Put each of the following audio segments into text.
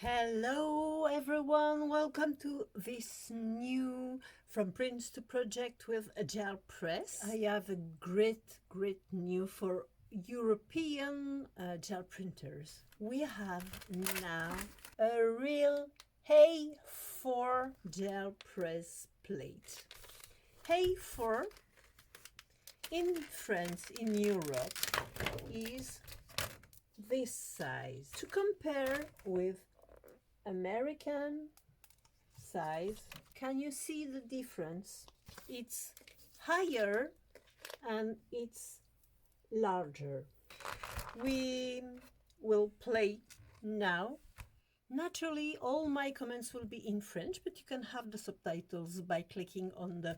Hello everyone, welcome to this new From Prints to Project with a gel press. I have a great news for European gel printers. We have now a real A4 gel press plate. A4 in France, in Europe, is this size. To compare with American size, can you see the difference? It's higher and it's larger. We will play now. Naturally, all my comments will be in French, but you can have the subtitles by clicking on the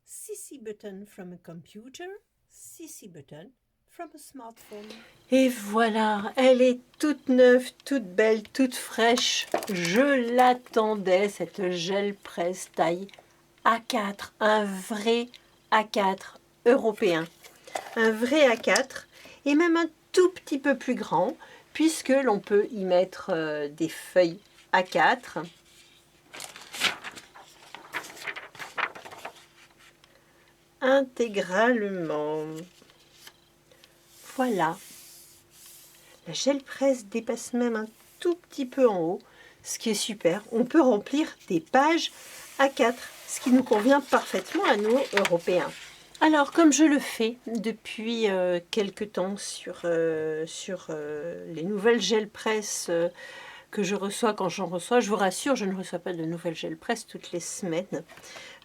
CC button from a computer, CC button from a smartphone. Et voilà, elle est toute neuve, toute belle, toute fraîche. Je l'attendais, cette gel press taille A4, un vrai A4 européen. Un vrai A4 et même un tout petit peu plus grand, puisque l'on peut y mettre des feuilles A4. Intégralement. Voilà. La gel presse dépasse même un tout petit peu en haut, ce qui est super. On peut remplir des pages A4, ce qui nous convient parfaitement à nous, Européens. Alors, comme je le fais depuis quelque temps sur les nouvelles gel presse que je reçois quand j'en reçois, je vous rassure, je ne reçois pas de nouvelles gel presse toutes les semaines.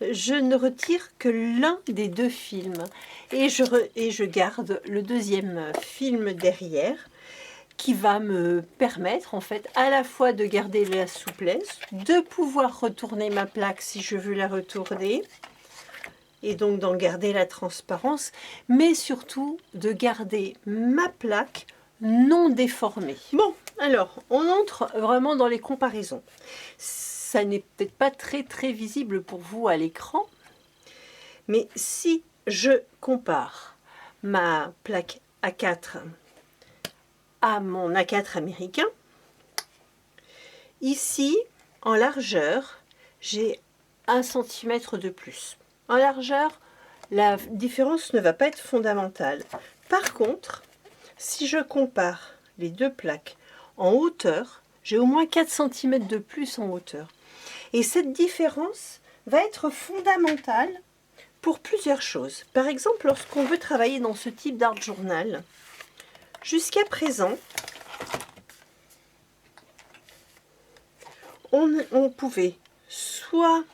Je ne retire que l'un des deux films et je garde le deuxième film derrière qui va me permettre en fait à la fois de garder la souplesse, de pouvoir retourner ma plaque si je veux la retourner et donc d'en garder la transparence, mais surtout de garder ma plaque non déformée. Bon, alors on entre vraiment dans les comparaisons. Ça n'est peut-être pas très visible pour vous à l'écran, mais si je compare ma plaque A4 à mon A4 américain, ici en largeur j'ai 1 cm de plus. En largeur, la différence ne va pas être fondamentale. Par contre, si je compare les deux plaques en hauteur, j'ai au moins 4 cm de plus en hauteur. Et cette différence va être fondamentale pour plusieurs choses. Par exemple, lorsqu'on veut travailler dans ce type d'art journal, jusqu'à présent, on pouvait soit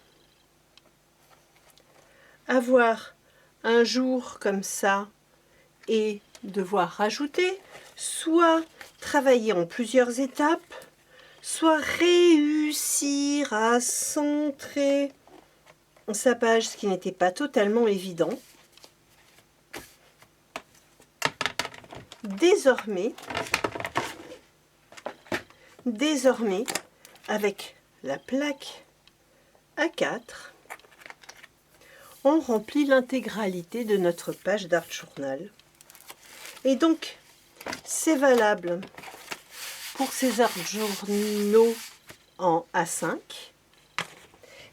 avoir un jour comme ça et devoir rajouter, soit travailler en plusieurs étapes, soit réussir à centrer sa page, ce qui n'était pas totalement évident. Désormais, avec la plaque A4, on remplit l'intégralité de notre page d'art journal. Et donc, c'est valable pour ces art journaux en A5,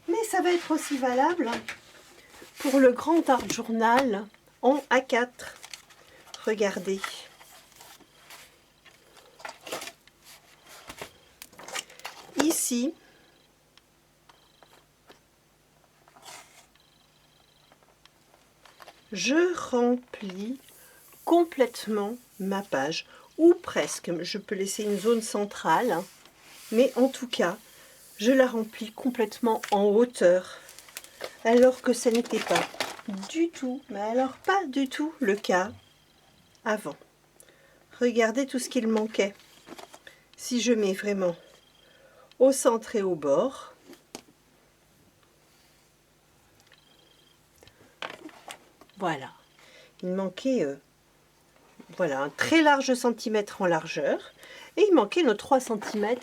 mais ça va être aussi valable pour le grand art journal en A4. Regardez. Ici, je remplis complètement ma page, ou presque. Je peux laisser une zone centrale, mais en tout cas, je la remplis complètement en hauteur, alors que ça n'était pas du tout, mais alors pas du tout le cas avant. Regardez tout ce qu'il manquait. Si je mets vraiment au centre et au bord, voilà, il manquait voilà, un très large centimètre en largeur et il manquait nos 3 cm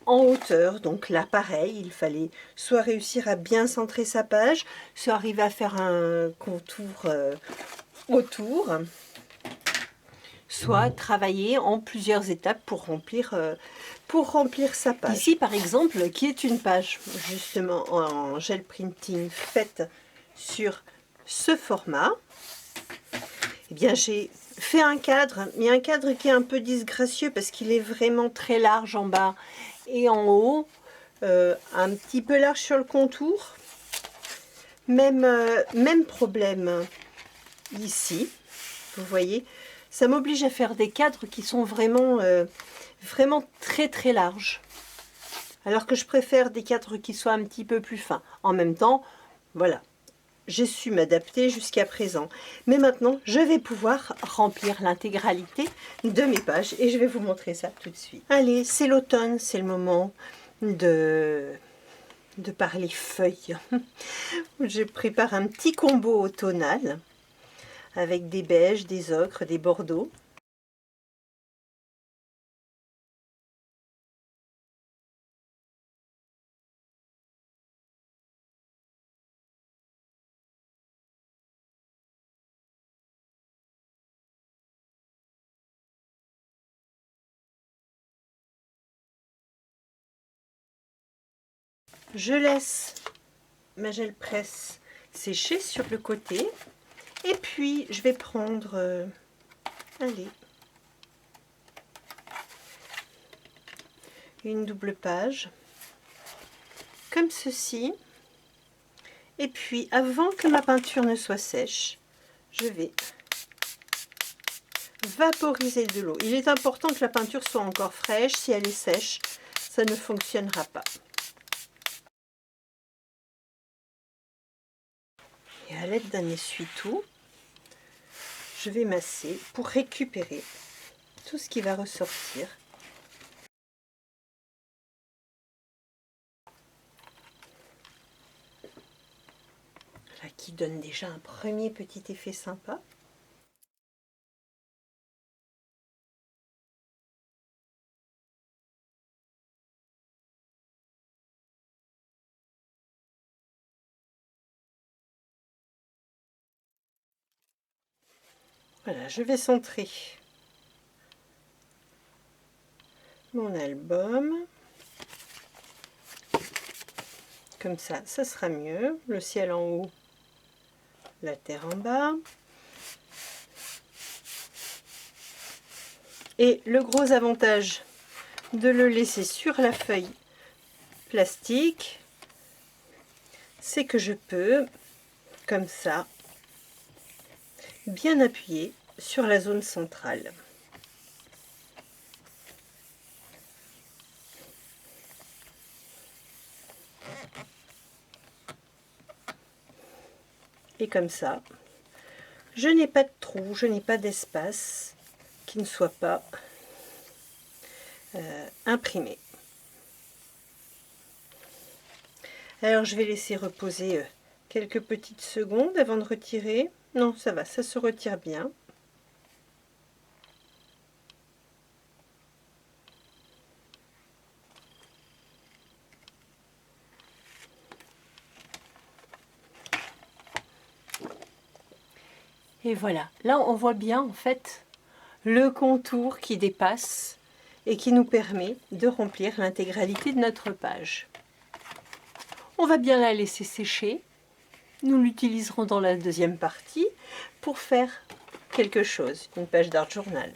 en hauteur. Donc là, pareil, il fallait soit réussir à bien centrer sa page, soit arriver à faire un contour autour, soit travailler en plusieurs étapes pour remplir sa page. Ici, par exemple, qui est une page justement en gel printing faite sur ce format, eh bien j'ai fait un cadre, mais un cadre qui est un peu disgracieux parce qu'il est vraiment très large en bas et en haut, un petit peu large sur le contour. Même problème ici, vous voyez, ça m'oblige à faire des cadres qui sont vraiment très très larges, alors que je préfère des cadres qui soient un petit peu plus fins. En même temps, voilà, j'ai su m'adapter jusqu'à présent. Mais maintenant, je vais pouvoir remplir l'intégralité de mes pages et je vais vous montrer ça tout de suite. Allez, c'est l'automne, c'est le moment de parler feuilles. Je prépare un petit combo automnal avec des beiges, des ocres, des bordeaux. Je laisse ma gel presse sécher sur le côté et puis je vais prendre allez, une double page comme ceci, et puis avant que ma peinture ne soit sèche, je vais vaporiser de l'eau. Il est important que la peinture soit encore fraîche. Si elle est sèche, ça ne fonctionnera pas. Et à l'aide d'un essuie-tout, je vais masser pour récupérer tout ce qui va ressortir. Là, qui donne déjà un premier petit effet sympa. Voilà, je vais centrer mon album. Comme ça, ça sera mieux. Le ciel en haut, la terre en bas. Et le gros avantage de le laisser sur la feuille plastique, c'est que je peux, comme ça, bien appuyer sur la zone centrale. Et comme ça, je n'ai pas de trou, je n'ai pas d'espace qui ne soit pas imprimé. Alors je vais laisser reposer quelques petites secondes avant de retirer. Non, ça va, ça se retire bien. Et voilà, là on voit bien en fait le contour qui dépasse et qui nous permet de remplir l'intégralité de notre page. On va bien la laisser sécher. Nous l'utiliserons dans la deuxième partie pour faire quelque chose, une page d'art journal.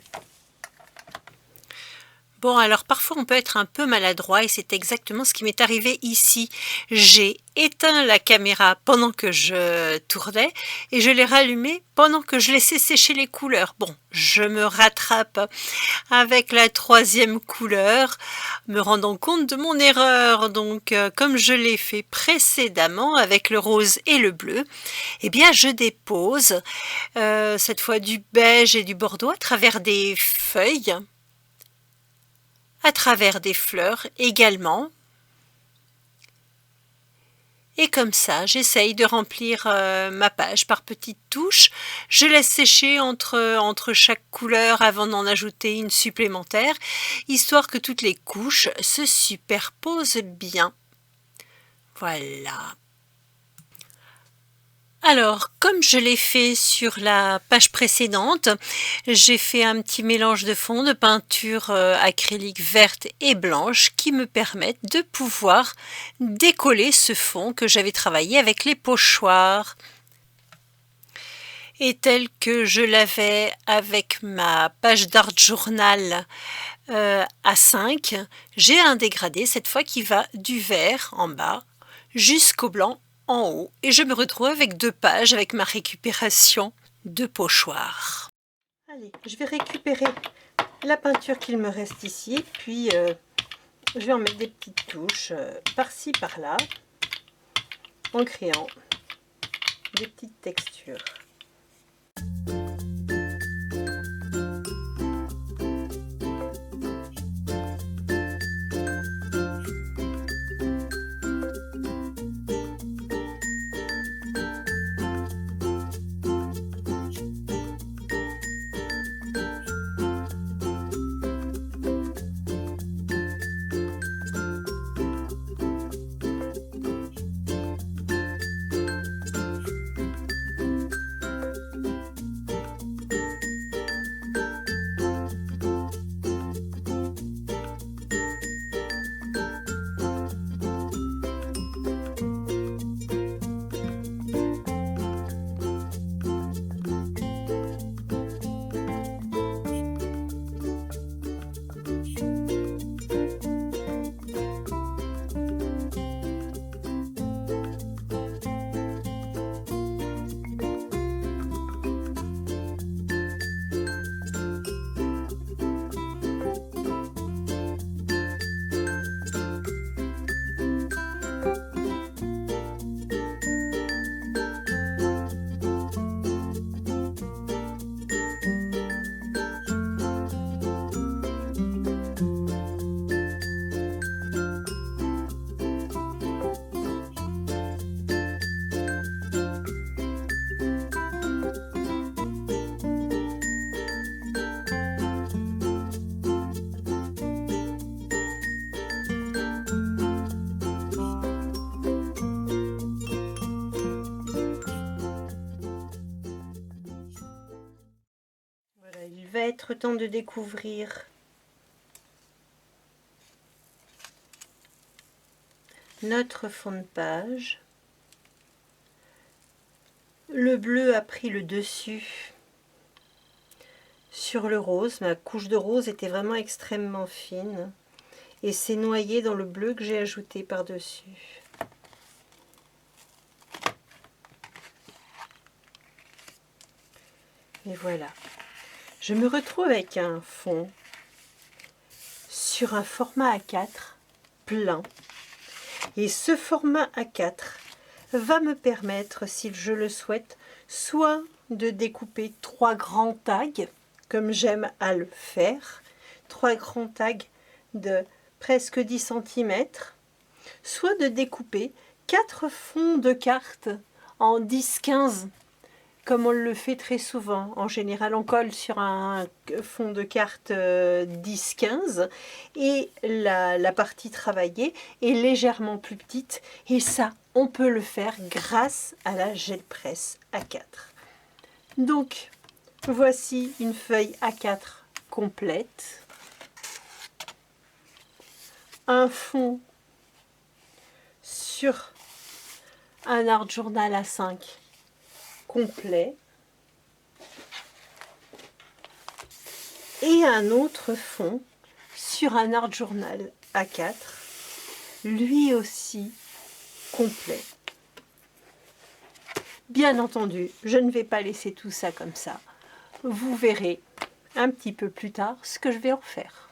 Bon, alors parfois on peut être un peu maladroit et c'est exactement ce qui m'est arrivé ici. J'ai éteint la caméra pendant que je tournais et je l'ai rallumée pendant que je laissais sécher les couleurs. Bon, je me rattrape avec la troisième couleur, me rendant compte de mon erreur. Donc, comme je l'ai fait précédemment avec le rose et le bleu, eh bien je dépose cette fois du beige et du bordeaux à travers des feuilles, à travers des fleurs également. Et comme ça, j'essaye de remplir ma page par petites touches. Je laisse sécher entre chaque couleur avant d'en ajouter une supplémentaire, histoire que toutes les couches se superposent bien. Voilà. Alors, comme je l'ai fait sur la page précédente, j'ai fait un petit mélange de fond de peinture acrylique verte et blanche qui me permettent de pouvoir décoller ce fond que j'avais travaillé avec les pochoirs. Et tel que je l'avais avec ma page d'art journal A5, j'ai un dégradé cette fois qui va du vert en bas jusqu'au blanc en haut, et je me retrouve avec 2 pages avec ma récupération de pochoir. Allez, je vais récupérer la peinture qu'il me reste ici, puis je vais en mettre des petites touches par-ci par-là, en créant des petites textures. Il va être temps de découvrir notre fond de page. Le bleu a pris le dessus sur le rose. Ma couche de rose était vraiment extrêmement fine et s'est noyée dans le bleu que j'ai ajouté par-dessus. Et voilà. Je me retrouve avec un fond sur un format A4 plein. Et ce format A4 va me permettre, si je le souhaite, soit de découper 3 grands tags, comme j'aime à le faire, 3 grands tags de presque 10 cm, soit de découper 4 fonds de cartes en 10-15, comme on le fait très souvent. En général, on colle sur un fond de carte 10-15 et la partie travaillée est légèrement plus petite. Et ça, on peut le faire grâce à la gel presse A4. Donc, voici une feuille A4 complète. Un fond sur un art journal A5 complet et un autre fond sur un art journal A4, lui aussi complet. Bien entendu, je ne vais pas laisser tout ça comme ça. Vous verrez un petit peu plus tard ce que je vais en faire.